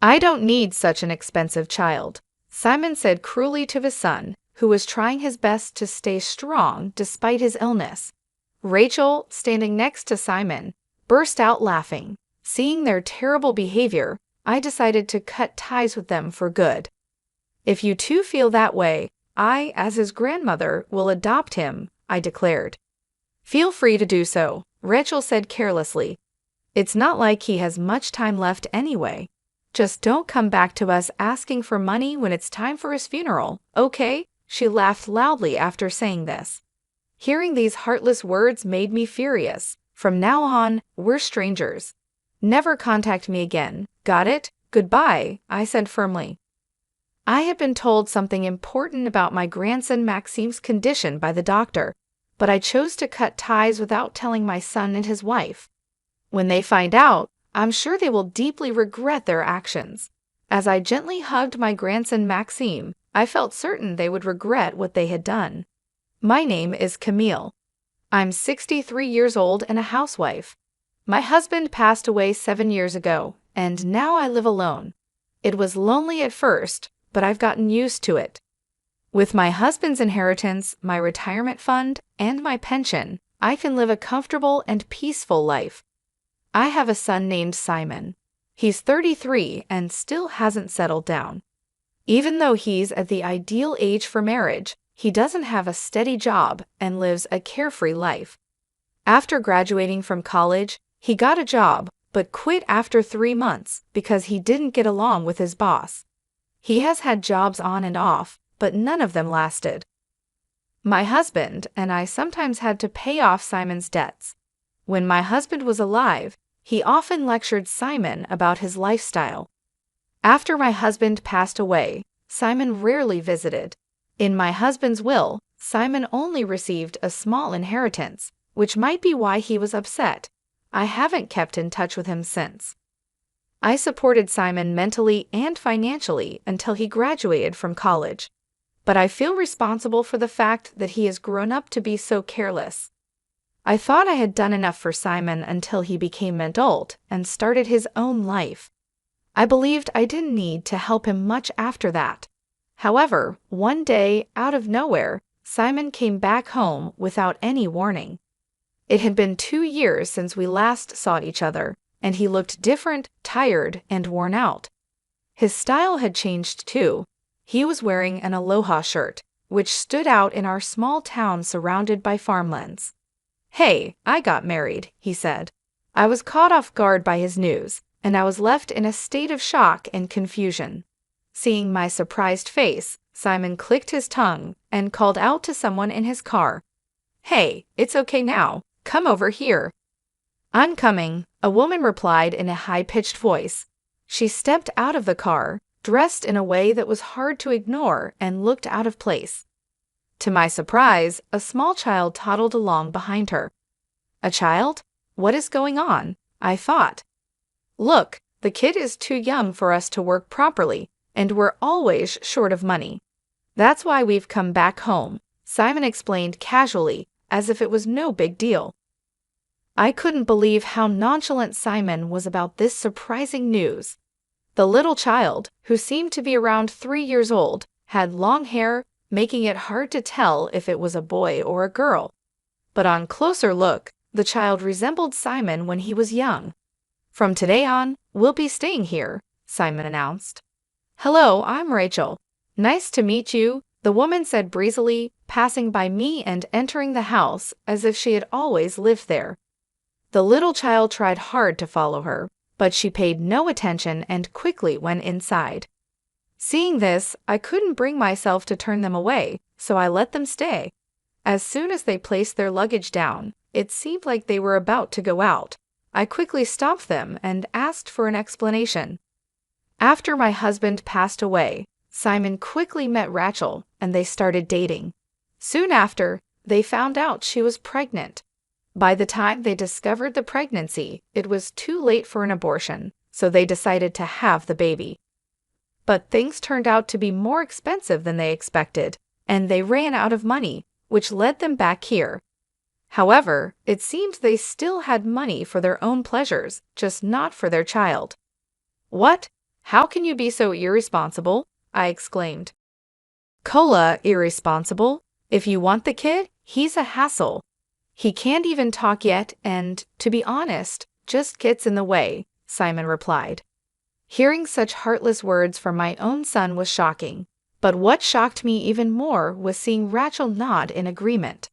I don't need such an expensive child, Simon said cruelly to his son, who was trying his best to stay strong despite his illness. Rachel, standing next to Simon, burst out laughing. Seeing their terrible behavior, I decided to cut ties with them for good. If you too feel that way, I, as his grandmother, will adopt him, I declared. Feel free to do so, Rachel said carelessly. It's not like he has much time left anyway. Just don't come back to us asking for money when it's time for his funeral, okay? She laughed loudly after saying this. Hearing these heartless words made me furious. From now on, we're strangers. Never contact me again, got it? Goodbye, I said firmly. I had been told something important about my grandson Maxime's condition by the doctor, but I chose to cut ties without telling my son and his wife. When they find out, I'm sure they will deeply regret their actions. As I gently hugged my grandson Maxime, I felt certain they would regret what they had done. My name is Camille. I'm 63 years old and a housewife. My husband passed away 7 years ago, and now I live alone. It was lonely at first, but I've gotten used to it. With my husband's inheritance, my retirement fund, and my pension, I can live a comfortable and peaceful life. I have a son named Simon. He's 33 and still hasn't settled down. Even though he's at the ideal age for marriage, he doesn't have a steady job and lives a carefree life. After graduating from college, he got a job but quit after 3 months because he didn't get along with his boss. He has had jobs on and off, but none of them lasted. My husband and I sometimes had to pay off Simon's debts. When my husband was alive, he often lectured Simon about his lifestyle. After my husband passed away, Simon rarely visited. In my husband's will, Simon only received a small inheritance, which might be why he was upset. I haven't kept in touch with him since. I supported Simon mentally and financially until he graduated from college. But I feel responsible for the fact that he has grown up to be so careless. I thought I had done enough for Simon until he became an adult and started his own life. I believed I didn't need to help him much after that. However, one day, out of nowhere, Simon came back home without any warning. It had been 2 years since we last saw each other, and he looked different, tired, and worn out. His style had changed too. He was wearing an Aloha shirt, which stood out in our small town surrounded by farmlands. "Hey, I got married," he said. I was caught off guard by his news, and I was left in a state of shock and confusion. Seeing my surprised face, Simon clicked his tongue and called out to someone in his car. "Hey, it's okay now. Come over here." "I'm coming," a woman replied in a high-pitched voice. She stepped out of the car, dressed in a way that was hard to ignore and looked out of place. To my surprise, a small child toddled along behind her. A child? What is going on? I thought. Look, the kid is too young for us to work properly, and we're always short of money. That's why we've come back home, Simon explained casually, as if it was no big deal. I couldn't believe how nonchalant Simon was about this surprising news. The little child, who seemed to be around 3 years old, had long hair, making it hard to tell if it was a boy or a girl. But on closer look, the child resembled Simon when he was young. "From today on, we'll be staying here," Simon announced. "Hello, I'm Rachel. Nice to meet you," the woman said breezily, passing by me and entering the house as if she had always lived there. The little child tried hard to follow her, but she paid no attention and quickly went inside. Seeing this, I couldn't bring myself to turn them away, so I let them stay. As soon as they placed their luggage down, it seemed like they were about to go out. I quickly stopped them and asked for an explanation. After my husband passed away, Simon quickly met Rachel, and they started dating. Soon after, they found out she was pregnant. By the time they discovered the pregnancy, it was too late for an abortion, so they decided to have the baby. But things turned out to be more expensive than they expected, and they ran out of money, which led them back here. However, it seemed they still had money for their own pleasures, just not for their child. "What? How can you be so irresponsible? I exclaimed. Cola, irresponsible? If you want the kid, he's a hassle. He can't even talk yet and, to be honest, just gets in the way, Simon replied. Hearing such heartless words from my own son was shocking, but what shocked me even more was seeing Rachel nod in agreement.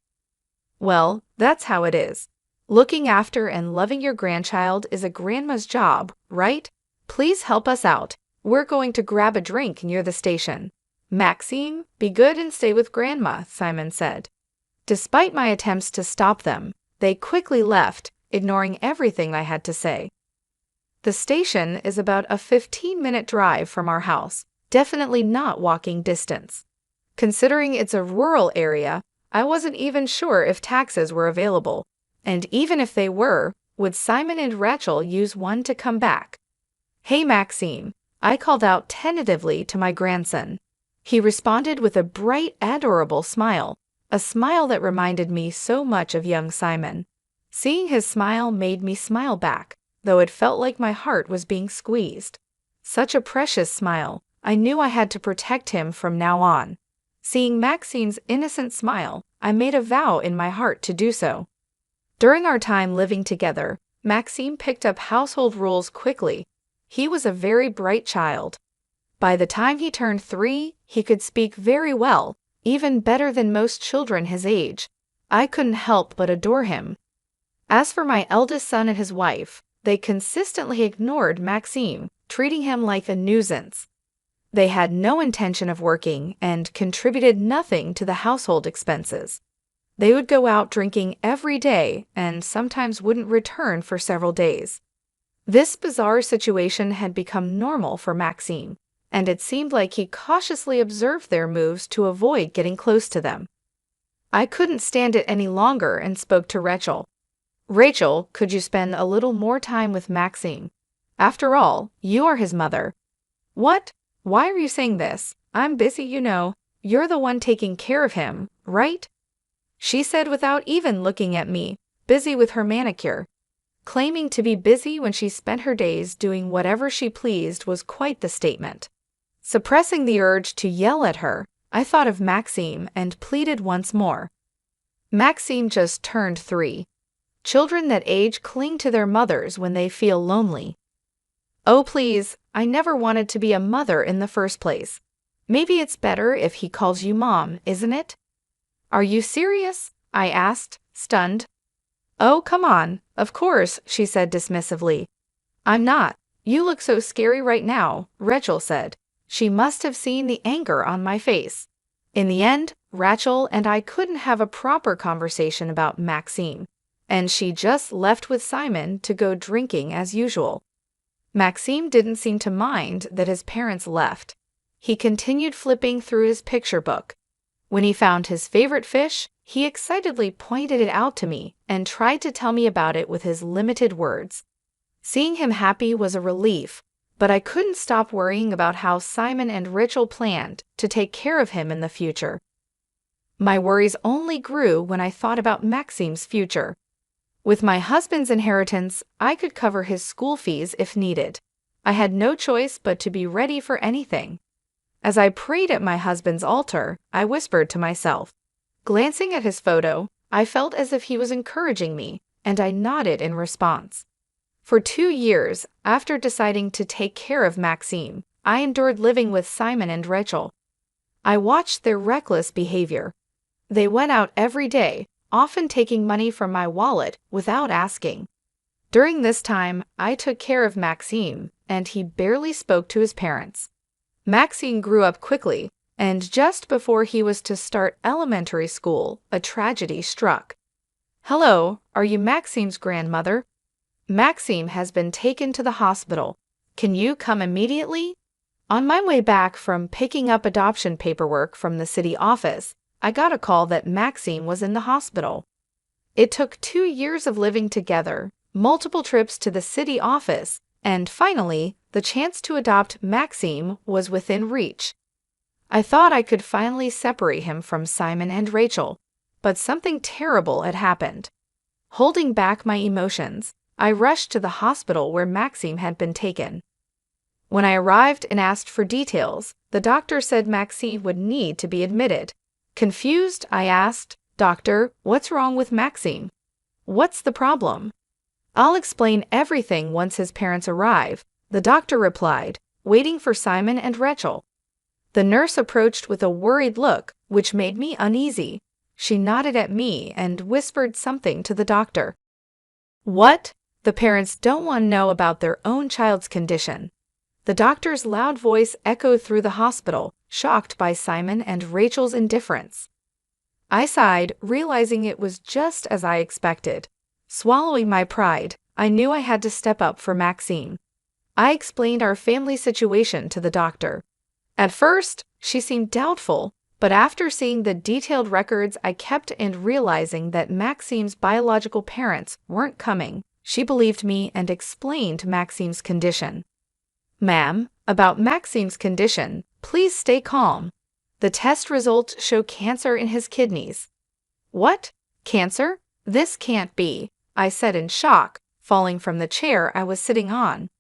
Well, that's how it is. Looking after and loving your grandchild is a grandma's job, right? Please help us out. We're going to grab a drink near the station. Maxime, be good and stay with Grandma, Simon said. Despite my attempts to stop them, they quickly left, ignoring everything I had to say. The station is about a 15-minute drive from our house, definitely not walking distance. Considering it's a rural area, I wasn't even sure if taxis were available, and even if they were, would Simon and Rachel use one to come back? Hey Maxime, I called out tentatively to my grandson. He responded with a bright, adorable smile, a smile that reminded me so much of young Simon. Seeing his smile made me smile back, though it felt like my heart was being squeezed. Such a precious smile, I knew I had to protect him from now on. Seeing Maxime's innocent smile, I made a vow in my heart to do so. During our time living together, Maxime picked up household rules quickly. He was a very bright child. By the time he turned 3, he could speak very well, even better than most children his age. I couldn't help but adore him. As for my eldest son and his wife, they consistently ignored Maxime, treating him like a nuisance. They had no intention of working and contributed nothing to the household expenses. They would go out drinking every day and sometimes wouldn't return for several days. This bizarre situation had become normal for Maxime, and it seemed like he cautiously observed their moves to avoid getting close to them. I couldn't stand it any longer and spoke to Rachel. Rachel, could you spend a little more time with Maxime? After all, you are his mother. What? Why are you saying this? I'm busy, you know. You're the one taking care of him, right? She said without even looking at me, busy with her manicure. Claiming to be busy when she spent her days doing whatever she pleased was quite the statement. Suppressing the urge to yell at her, I thought of Maxime and pleaded once more. Maxime just turned 3. Children that age cling to their mothers when they feel lonely. Oh please, I never wanted to be a mother in the first place. Maybe it's better if he calls you Mom, isn't it? Are you serious? I asked, stunned. Oh, come on, of course, she said dismissively. I'm not. You look so scary right now, Rachel said. She must have seen the anger on my face. In the end, Rachel and I couldn't have a proper conversation about Maxime, and she just left with Simon to go drinking as usual. Maxime didn't seem to mind that his parents left. He continued flipping through his picture book. When he found his favorite fish, he excitedly pointed it out to me and tried to tell me about it with his limited words. Seeing him happy was a relief, but I couldn't stop worrying about how Simon and Rachel planned to take care of him in the future. My worries only grew when I thought about Maxime's future. With my husband's inheritance, I could cover his school fees if needed. I had no choice but to be ready for anything. As I prayed at my husband's altar, I whispered to myself. Glancing at his photo, I felt as if he was encouraging me, and I nodded in response. For 2 years, after deciding to take care of Maxime, I endured living with Simon and Rachel. I watched their reckless behavior. They went out every day, often taking money from my wallet without asking. During this time, I took care of Maxime, and he barely spoke to his parents. Maxime grew up quickly, and just before he was to start elementary school, a tragedy struck. Hello, are you Maxime's grandmother? Maxime has been taken to the hospital. Can you come immediately? On my way back from picking up adoption paperwork from the city office, I got a call that Maxime was in the hospital. It took 2 years of living together, multiple trips to the city office, and finally, the chance to adopt Maxime was within reach. I thought I could finally separate him from Simon and Rachel, but something terrible had happened. Holding back my emotions, I rushed to the hospital where Maxime had been taken. When I arrived and asked for details, the doctor said Maxime would need to be admitted. Confused, I asked, "Doctor, what's wrong with Maxime? What's the problem?" "I'll explain everything once his parents arrive," the doctor replied, waiting for Simon and Rachel. The nurse approached with a worried look, which made me uneasy. She nodded at me and whispered something to the doctor. "What? The parents don't want to know about their own child's condition." The doctor's loud voice echoed through the hospital, shocked by Simon and Rachel's indifference. I sighed, realizing it was just as I expected. Swallowing my pride, I knew I had to step up for Maxime. I explained our family situation to the doctor. At first, she seemed doubtful, but after seeing the detailed records I kept and realizing that Maxime's biological parents weren't coming, she believed me and explained Maxime's condition. "Ma'am, about Maxime's condition, please stay calm. The test results show cancer in his kidneys." "What? Cancer? This can't be," I said in shock, falling from the chair I was sitting on.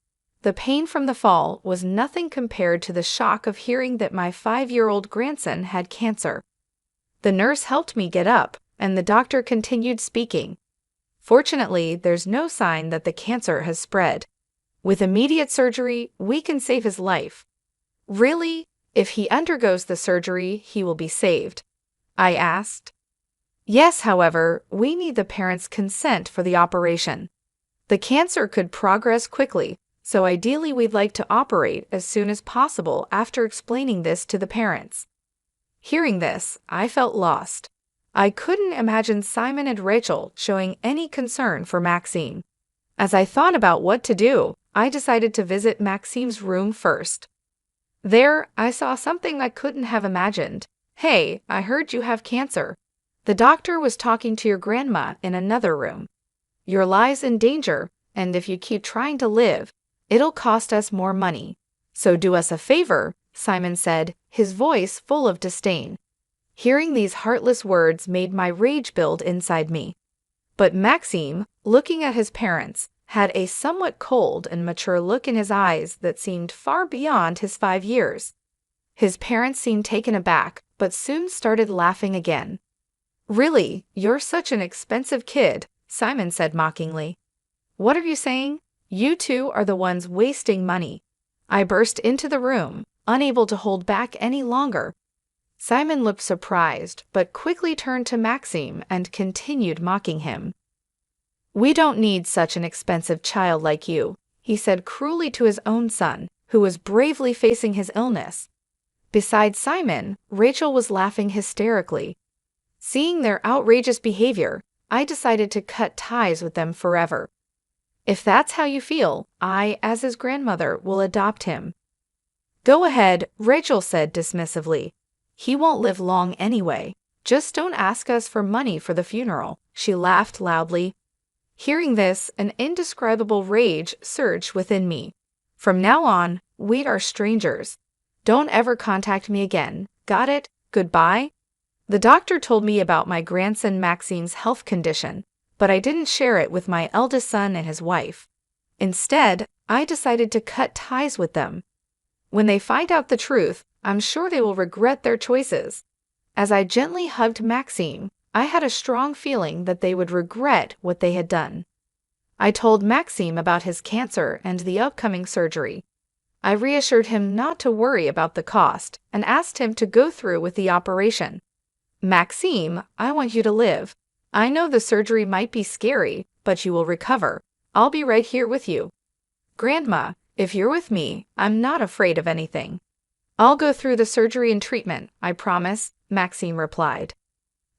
The pain from the fall was nothing compared to the shock of hearing that my 5-year-old grandson had cancer. The nurse helped me get up, and the doctor continued speaking. "Fortunately, there's no sign that the cancer has spread. With immediate surgery, we can save his life." "Really? If he undergoes the surgery, he will be saved?" I asked. "Yes, however, we need the parents' consent for the operation. The cancer could progress quickly, so ideally we'd like to operate as soon as possible," after explaining this to the parents. Hearing this, I felt lost. I couldn't imagine Simon and Rachel showing any concern for Maxime. As I thought about what to do, I decided to visit Maxime's room first. There, I saw something I couldn't have imagined. "Hey, I heard you have cancer. The doctor was talking to your grandma in another room. Your life's in danger, and if you keep trying to live, it'll cost us more money. So do us a favor," Simon said, his voice full of disdain. Hearing these heartless words made my rage build inside me. But Maxime, looking at his parents, had a somewhat cold and mature look in his eyes that seemed far beyond his 5 years. His parents seemed taken aback, but soon started laughing again. "Really, you're such an expensive kid," Simon said mockingly. "What are you saying? You two are the ones wasting money." I burst into the room, unable to hold back any longer. Simon looked surprised, but quickly turned to Maxime and continued mocking him. "We don't need such an expensive child like you," he said cruelly to his own son, who was bravely facing his illness. Besides Simon, Rachel was laughing hysterically. Seeing their outrageous behavior, I decided to cut ties with them forever. "If that's how you feel, I, as his grandmother, will adopt him." "Go ahead," Rachel said dismissively. "He won't live long anyway. Just don't ask us for money for the funeral." She laughed loudly. Hearing this, an indescribable rage surged within me. "From now on, we are strangers. Don't ever contact me again. Got it? Goodbye?" The doctor told me about my grandson Maxime's health condition, but I didn't share it with my eldest son and his wife. Instead, I decided to cut ties with them. When they find out the truth, I'm sure they will regret their choices. As I gently hugged Maxime, I had a strong feeling that they would regret what they had done. I told Maxime about his cancer and the upcoming surgery. I reassured him not to worry about the cost and asked him to go through with the operation. "Maxime, I want you to live. I know the surgery might be scary, but you will recover. I'll be right here with you." "Grandma, if you're with me, I'm not afraid of anything." "I'll go through the surgery and treatment, I promise," Maxime replied.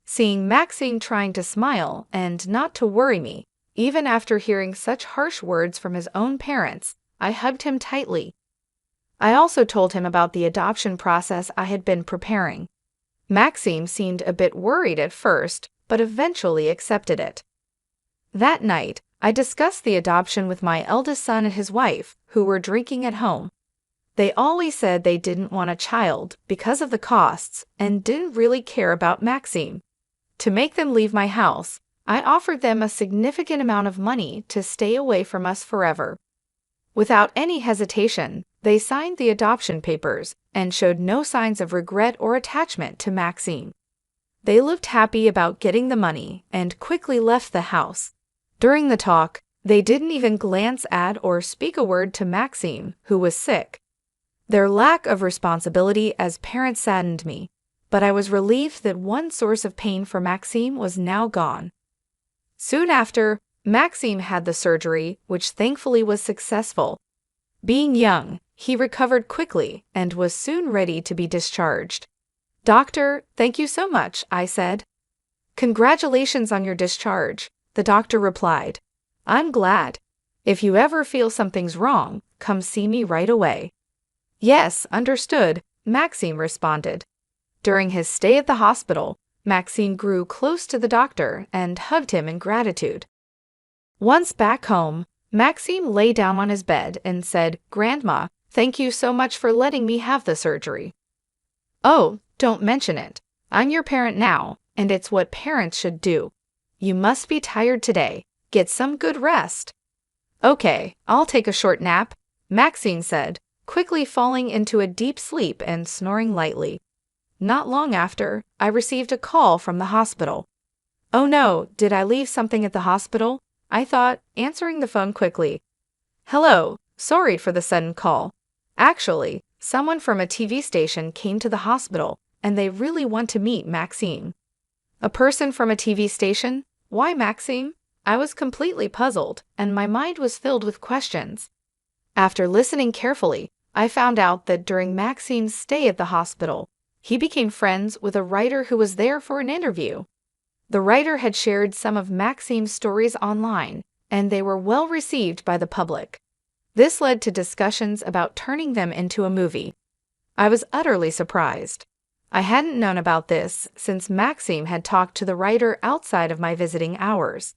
Seeing Maxime trying to smile and not to worry me, even after hearing such harsh words from his own parents, I hugged him tightly. I also told him about the adoption process I had been preparing. Maxime seemed a bit worried at first, but eventually accepted it. That night, I discussed the adoption with my eldest son and his wife, who were drinking at home. They always said they didn't want a child because of the costs and didn't really care about Maxime. To make them leave my house, I offered them a significant amount of money to stay away from us forever. Without any hesitation, they signed the adoption papers and showed no signs of regret or attachment to Maxime. They looked happy about getting the money and quickly left the house. During the talk, they didn't even glance at or speak a word to Maxime, who was sick. Their lack of responsibility as parents saddened me, but I was relieved that one source of pain for Maxime was now gone. Soon after, Maxime had the surgery, which thankfully was successful. Being young, he recovered quickly and was soon ready to be discharged. "Doctor, thank you so much," I said. "Congratulations on your discharge," the doctor replied. "I'm glad. If you ever feel something's wrong, come see me right away." "Yes, understood," Maxime responded. During his stay at the hospital, Maxime grew close to the doctor and hugged him in gratitude. Once back home, Maxime lay down on his bed and said, "Grandma, thank you so much for letting me have the surgery." "Oh, don't mention it. I'm your parent now, and it's what parents should do. You must be tired today. Get some good rest." "Okay, I'll take a short nap," Maxime said, quickly falling into a deep sleep and snoring lightly. Not long after, I received a call from the hospital. "Oh no, did I leave something at the hospital?" I thought, answering the phone quickly. "Hello, sorry for the sudden call. Actually, someone from a TV station came to the hospital, and they really want to meet Maxime." "A person from a TV station? Why Maxime?" I was completely puzzled, and my mind was filled with questions. After listening carefully, I found out that during Maxime's stay at the hospital, he became friends with a writer who was there for an interview. The writer had shared some of Maxime's stories online, and they were well received by the public. This led to discussions about turning them into a movie. I was utterly surprised. I hadn't known about this since Maxime had talked to the writer outside of my visiting hours.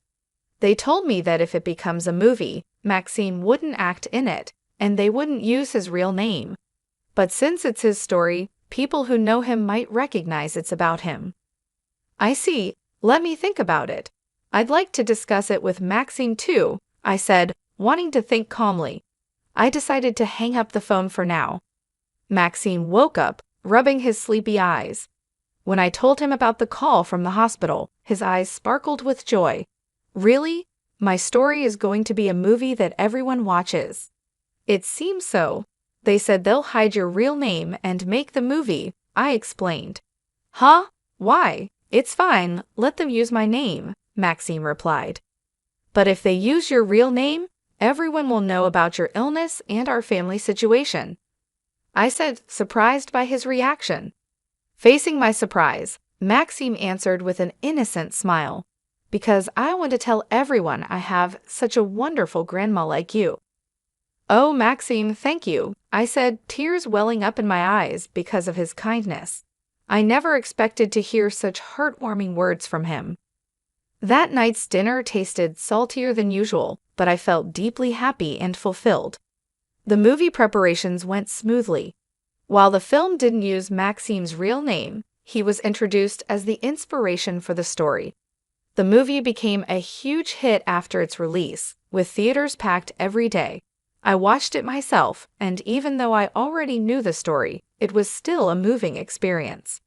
They told me that if it becomes a movie, Maxime wouldn't act in it, and they wouldn't use his real name. But since it's his story, people who know him might recognize it's about him. "I see. Let me think about it. I'd like to discuss it with Maxime too," I said, wanting to think calmly. I decided to hang up the phone for now. Maxime woke up, rubbing his sleepy eyes. When I told him about the call from the hospital, his eyes sparkled with joy. "Really? My story is going to be a movie that everyone watches?" "It seems so. They said they'll hide your real name and make the movie," I explained. "Huh? Why? It's fine, let them use my name," Maxime replied. "But if they use your real name, everyone will know about your illness and our family situation," I said, surprised by his reaction. Facing my surprise, Maxime answered with an innocent smile, "Because I want to tell everyone I have such a wonderful grandma like you." "Oh, Maxime, thank you," I said, tears welling up in my eyes because of his kindness. I never expected to hear such heartwarming words from him. That night's dinner tasted saltier than usual, but I felt deeply happy and fulfilled. The movie preparations went smoothly. While the film didn't use Maxime's real name, he was introduced as the inspiration for the story. The movie became a huge hit after its release, with theaters packed every day. I watched it myself, and even though I already knew the story, it was still a moving experience.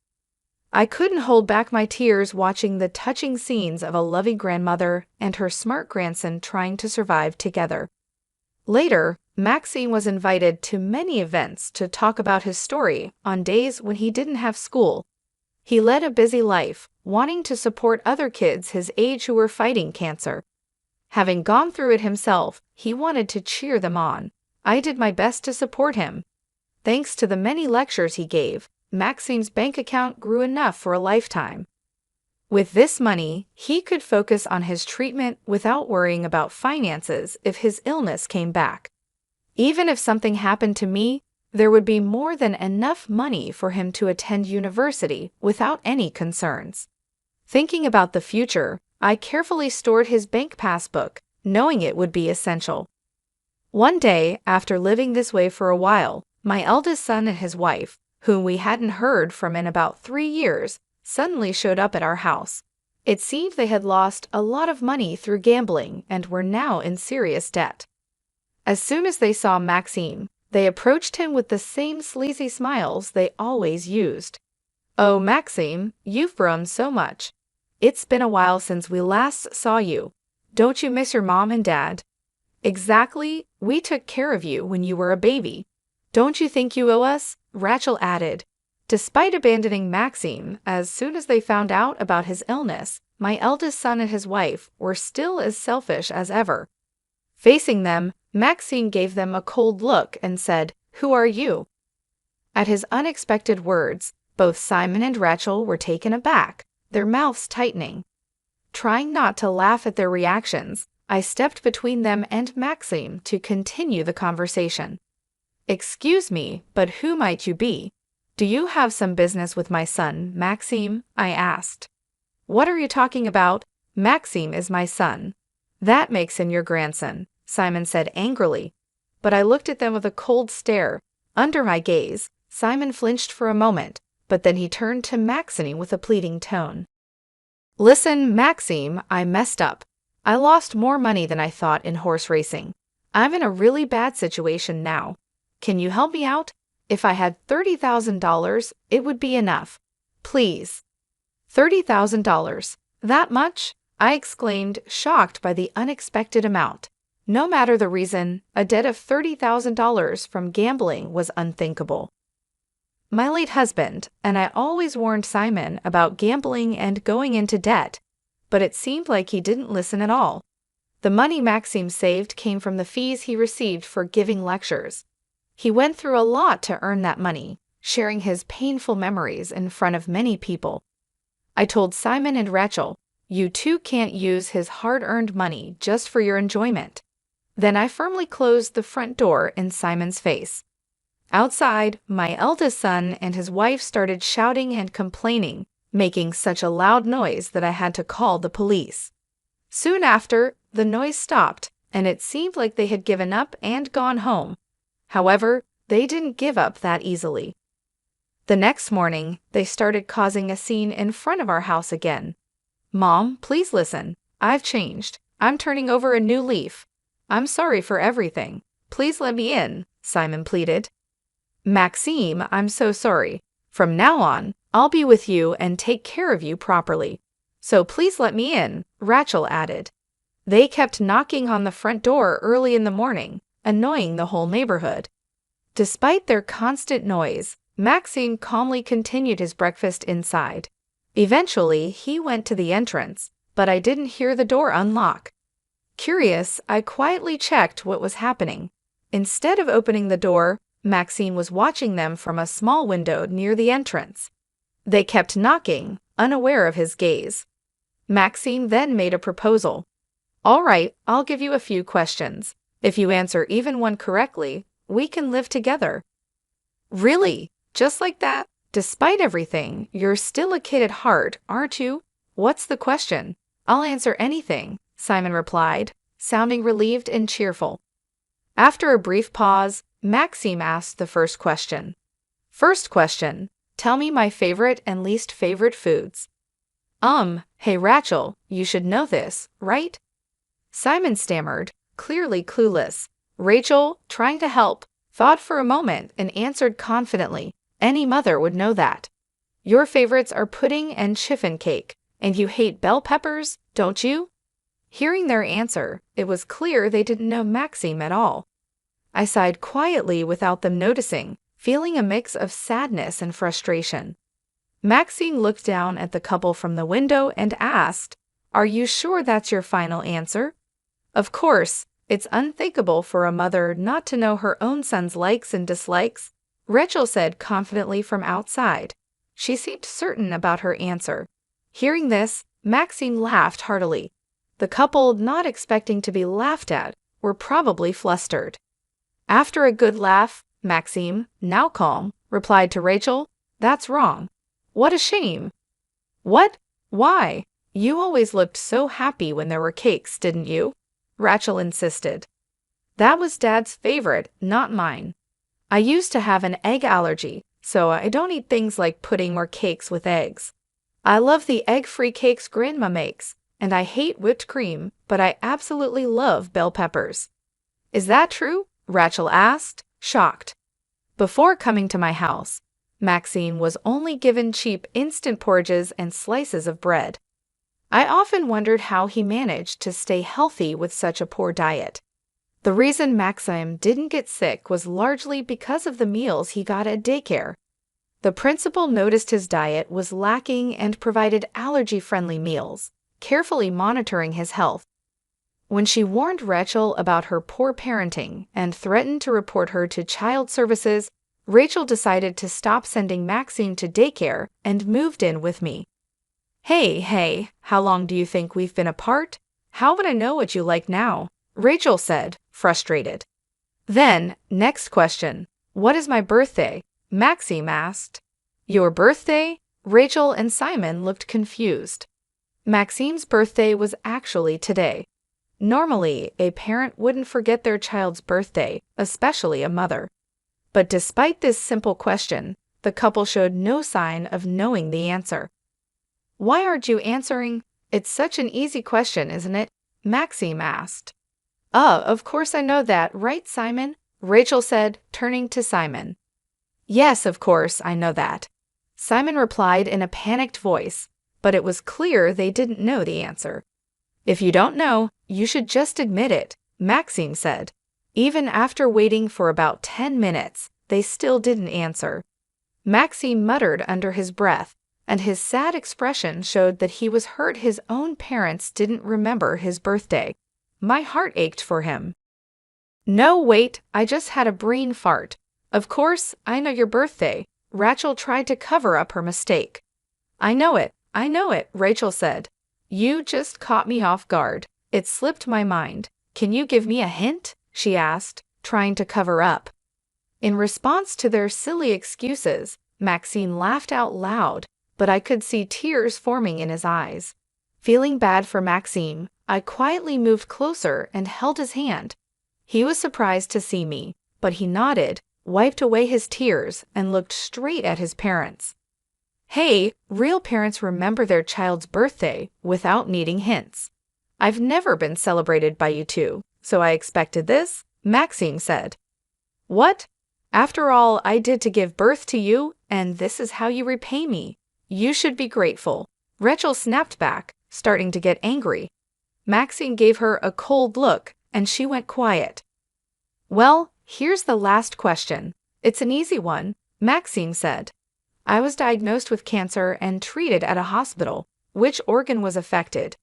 I couldn't hold back my tears watching the touching scenes of a loving grandmother and her smart grandson trying to survive together. Later, Maxime was invited to many events to talk about his story on days when he didn't have school. He led a busy life, wanting to support other kids his age who were fighting cancer. Having gone through it himself, he wanted to cheer them on. I did my best to support him. Thanks to the many lectures he gave, Maxime's bank account grew enough for a lifetime. With this money, he could focus on his treatment without worrying about finances if his illness came back. Even if something happened to me, there would be more than enough money for him to attend university without any concerns. Thinking about the future, I carefully stored his bank passbook, knowing it would be essential. One day, after living this way for a while, my eldest son and his wife, whom we hadn't heard from in about 3 years, suddenly showed up at our house. It seemed they had lost a lot of money through gambling and were now in serious debt. As soon as they saw Maxime, they approached him with the same sleazy smiles they always used. "Oh, Maxime, you've grown so much. It's been a while since we last saw you. Don't you miss your mom and dad?" "Exactly, we took care of you when you were a baby. Don't you think you owe us?" Rachel added. Despite abandoning Maxime as soon as they found out about his illness, my eldest son and his wife were still as selfish as ever. Facing them, Maxime gave them a cold look and said, "Who are you?" At his unexpected words, both Simon and Rachel were taken aback, their mouths tightening. Trying not to laugh at their reactions, I stepped between them and Maxime to continue the conversation. "Excuse me, but who might you be? Do you have some business with my son, Maxime?" I asked. "What are you talking about? Maxime is my son. That makes him your grandson," Simon said angrily. But I looked at them with a cold stare. Under my gaze, Simon flinched for a moment, but then he turned to Maxime with a pleading tone. "Listen, Maxime, I messed up. I lost more money than I thought in horse racing. I'm in a really bad situation now. Can you help me out? If I had $30,000, it would be enough. Please." $30,000? That much? I exclaimed, shocked by the unexpected amount. No matter the reason, a debt of $30,000 from gambling was unthinkable. My late husband and I always warned Simon about gambling and going into debt, but it seemed like he didn't listen at all. The money Maxime saved came from the fees he received for giving lectures. He went through a lot to earn that money, sharing his painful memories in front of many people. I told Simon and Rachel, "You two can't use his hard-earned money just for your enjoyment." Then I firmly closed the front door in Simon's face. Outside, my eldest son and his wife started shouting and complaining, making such a loud noise that I had to call the police. Soon after, the noise stopped, and it seemed like they had given up and gone home. However, they didn't give up that easily. The next morning, they started causing a scene in front of our house again. "Mom, please listen. I've changed. I'm turning over a new leaf. I'm sorry for everything. Please let me in," Simon pleaded. "Maxime, I'm so sorry. From now on, I'll be with you and take care of you properly. So please let me in," Rachel added. They kept knocking on the front door early in the morning, annoying the whole neighborhood. Despite their constant noise, Maxime calmly continued his breakfast inside. Eventually, he went to the entrance, but I didn't hear the door unlock. Curious, I quietly checked what was happening. Instead of opening the door, Maxime was watching them from a small window near the entrance. They kept knocking, unaware of his gaze. Maxime then made a proposal. "All right, I'll give you a few questions. If you answer even one correctly, we can live together." "Really? Just like that? Despite everything, you're still a kid at heart, aren't you? What's the question?" "I'll answer anything," Simon replied, sounding relieved and cheerful. After a brief pause, Maxime asked the first question. "First question, tell me my favorite and least favorite foods." Hey Rachel, you should know this, right?" Simon stammered, clearly clueless. Rachel, trying to help, thought for a moment and answered confidently, "Any mother would know that. Your favorites are pudding and chiffon cake, and you hate bell peppers, don't you?" Hearing their answer, it was clear they didn't know Maxime at all. I sighed quietly without them noticing, feeling a mix of sadness and frustration. Maxime looked down at the couple from the window and asked, "Are you sure that's your final answer?" Of course, it's unthinkable for a mother not to know her own son's likes and dislikes, Rachel said confidently from outside. She seemed certain about her answer. Hearing this, Maxime laughed heartily. The couple, not expecting to be laughed at, were probably flustered. After a good laugh, Maxime, now calm, replied to Rachel, "That's wrong. What a shame." "What? Why? You always looked so happy when there were cakes, didn't you?" Rachel insisted. "That was Dad's favorite, not mine. I used to have an egg allergy, so I don't eat things like pudding or cakes with eggs. I love the egg-free cakes Grandma makes, and I hate whipped cream, but I absolutely love bell peppers." Is that true? Rachel asked, shocked. Before coming to my house, Maxine was only given cheap instant porridges and slices of bread. I often wondered how he managed to stay healthy with such a poor diet. The reason Maxime didn't get sick was largely because of the meals he got at daycare. The principal noticed his diet was lacking and provided allergy-friendly meals, carefully monitoring his health. When she warned Rachel about her poor parenting and threatened to report her to child services, Rachel decided to stop sending Maxine to daycare and moved in with me. Hey, how long do you think we've been apart? How would I know what you like now? Rachel said, frustrated. Then, next question. What is my birthday? Maxime asked. Your birthday? Rachel and Simon looked confused. Maxime's birthday was actually today. Normally, a parent wouldn't forget their child's birthday, especially a mother. But despite this simple question, the couple showed no sign of knowing the answer. Why aren't you answering? It's such an easy question, isn't it? Maxime asked. Of course I know that, right, Simon? Rachel said, turning to Simon. Yes, of course I know that. Simon replied in a panicked voice, but it was clear they didn't know the answer. If you don't know, you should just admit it, Maxime said. Even after waiting for about 10 minutes, they still didn't answer. Maxime muttered under his breath, and his sad expression showed that he was hurt his own parents didn't remember his birthday. My heart ached for him. No, wait, I just had a brain fart. Of course, I know your birthday. Rachel tried to cover up her mistake. I know it, Rachel said. You just caught me off guard. It slipped my mind. Can you give me a hint? She asked, trying to cover up. In response to their silly excuses, Maxine laughed out loud, but I could see tears forming in his eyes. Feeling bad for Maxime, I quietly moved closer and held his hand. He was surprised to see me, but he nodded, wiped away his tears, and looked straight at his parents. Hey, real parents remember their child's birthday without needing hints. I've never been celebrated by you two, so I expected this, Maxine said. What? After all I did to give birth to you, and this is how you repay me. You should be grateful. Rachel snapped back, starting to get angry. Maxine gave her a cold look, and she went quiet. Well, here's the last question. It's an easy one, Maxine said. I was diagnosed with cancer and treated at a hospital. Which organ was affected?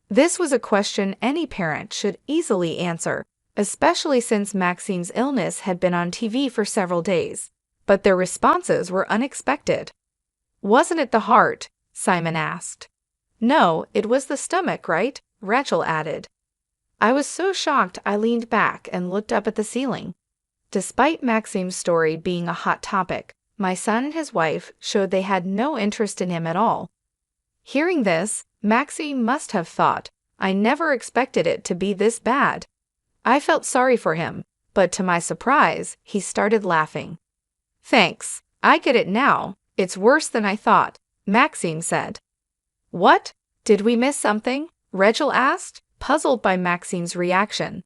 This was a question any parent should easily answer, especially since Maxine's illness had been on TV for several days. But their responses were unexpected. Wasn't it the heart? Simon asked. No, it was the stomach, right? Rachel added. I was so shocked I leaned back and looked up at the ceiling. Despite Maxime's story being a hot topic, my son and his wife showed they had no interest in him at all. Hearing this, Maxime must have thought, I never expected it to be this bad. I felt sorry for him, but to my surprise, he started laughing. Thanks, I get it now. It's worse than I thought, Maxime said. What? Did we miss something? Rachel asked, puzzled by Maxime's reaction.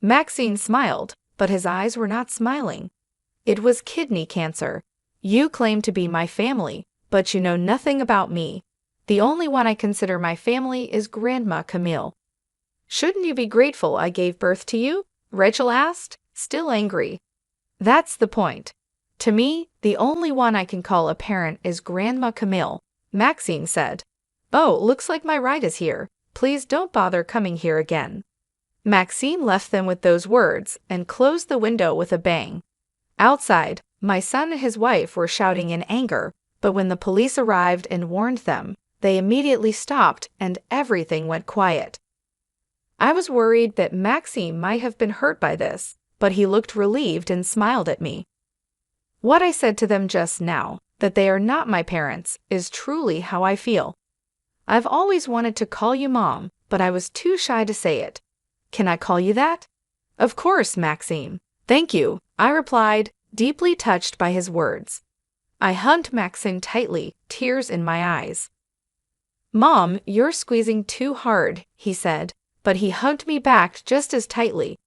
Maxime smiled, but his eyes were not smiling. It was kidney cancer. You claim to be my family, but you know nothing about me. The only one I consider my family is Grandma Camille. Shouldn't you be grateful I gave birth to you? Rachel asked, still angry. That's the point. To me, the only one I can call a parent is Grandma Camille, Maxine said. Oh, looks like my ride is here. Please don't bother coming here again. Maxine left them with those words and closed the window with a bang. Outside, my son and his wife were shouting in anger, but when the police arrived and warned them, they immediately stopped and everything went quiet. I was worried that Maxime might have been hurt by this, but he looked relieved and smiled at me. What I said to them just now, that they are not my parents, is truly how I feel. I've always wanted to call you Mom, but I was too shy to say it. Can I call you that? Of course, Maxime. Thank you, I replied, deeply touched by his words. I hugged Maxime tightly, tears in my eyes. Mom, you're squeezing too hard, he said, but he hugged me back just as tightly.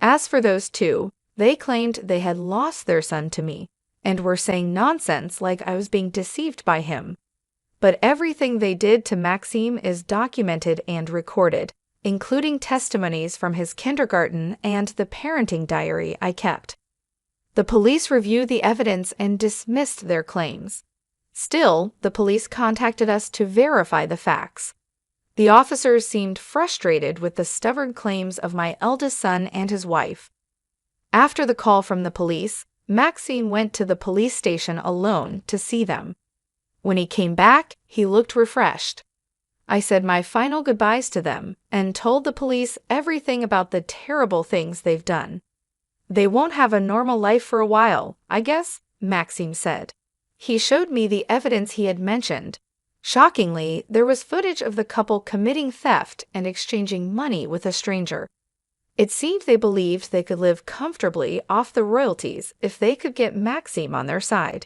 As for those two, they claimed they had lost their son to me and were saying nonsense like I was being deceived by him. But everything they did to Maxime is documented and recorded, including testimonies from his kindergarten and the parenting diary I kept. The police reviewed the evidence and dismissed their claims. Still, the police contacted us to verify the facts. The officers seemed frustrated with the stubborn claims of my eldest son and his wife. After the call from the police, Maxime went to the police station alone to see them. When he came back, he looked refreshed. I said my final goodbyes to them and told the police everything about the terrible things they've done. They won't have a normal life for a while, I guess, Maxime said. He showed me the evidence he had mentioned. Shockingly, there was footage of the couple committing theft and exchanging money with a stranger. It seemed they believed they could live comfortably off the royalties if they could get Maxime on their side.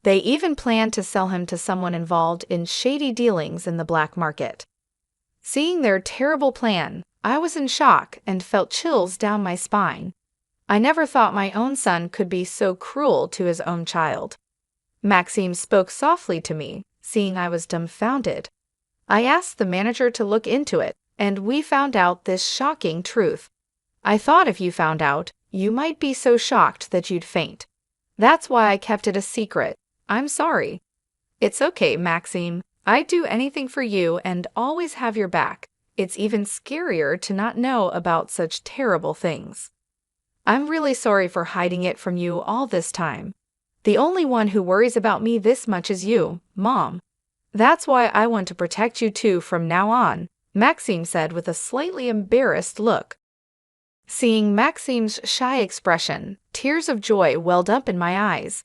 They even planned to sell him to someone involved in shady dealings in the black market. Seeing their terrible plan, I was in shock and felt chills down my spine. I never thought my own son could be so cruel to his own child. Maxime spoke softly to me, seeing I was dumbfounded. I asked the manager to look into it, and we found out this shocking truth. I thought if you found out, you might be so shocked that you'd faint. That's why I kept it a secret. I'm sorry. It's okay, Maxime. I'd do anything for you and always have your back. It's even scarier to not know about such terrible things. I'm really sorry for hiding it from you all this time. The only one who worries about me this much is you, Mom. That's why I want to protect you too from now on, Maxime said with a slightly embarrassed look. Seeing Maxime's shy expression, tears of joy welled up in my eyes.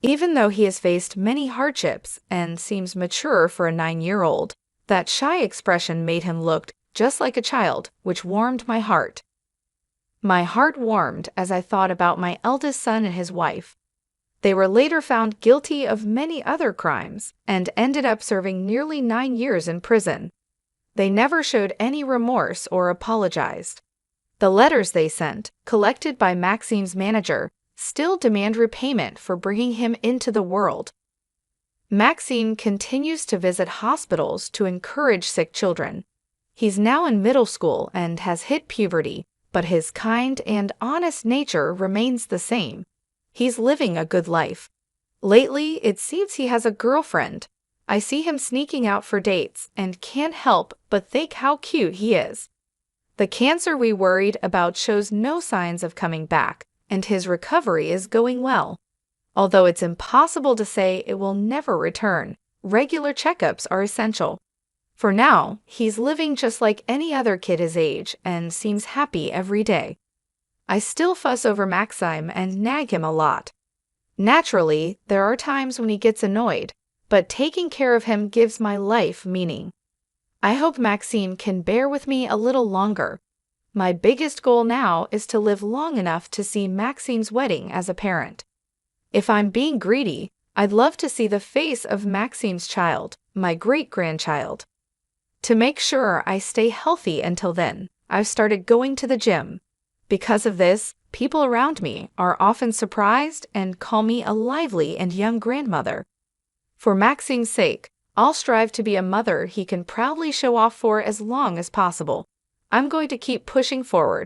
Even though he has faced many hardships and seems mature for a 9-year-old, that shy expression made him look just like a child, which warmed my heart. My heart warmed as I thought about my eldest son and his wife. They were later found guilty of many other crimes and ended up serving nearly 9 years in prison. They never showed any remorse or apologized. The letters they sent, collected by Maxime's manager, still demand repayment for bringing him into the world. Maxime continues to visit hospitals to encourage sick children. He's now in middle school and has hit puberty, but his kind and honest nature remains the same. He's living a good life. Lately, it seems he has a girlfriend. I see him sneaking out for dates and can't help but think how cute he is. The cancer we worried about shows no signs of coming back, and his recovery is going well. Although it's impossible to say it will never return, regular checkups are essential. For now, he's living just like any other kid his age and seems happy every day. I still fuss over Maxime and nag him a lot. Naturally, there are times when he gets annoyed, but taking care of him gives my life meaning. I hope Maxime can bear with me a little longer. My biggest goal now is to live long enough to see Maxime's wedding as a parent. If I'm being greedy, I'd love to see the face of Maxime's child, my great-grandchild. To make sure I stay healthy until then, I've started going to the gym. Because of this, people around me are often surprised and call me a lively and young grandmother. For Maxime's sake, I'll strive to be a mother he can proudly show off for as long as possible. I'm going to keep pushing forward.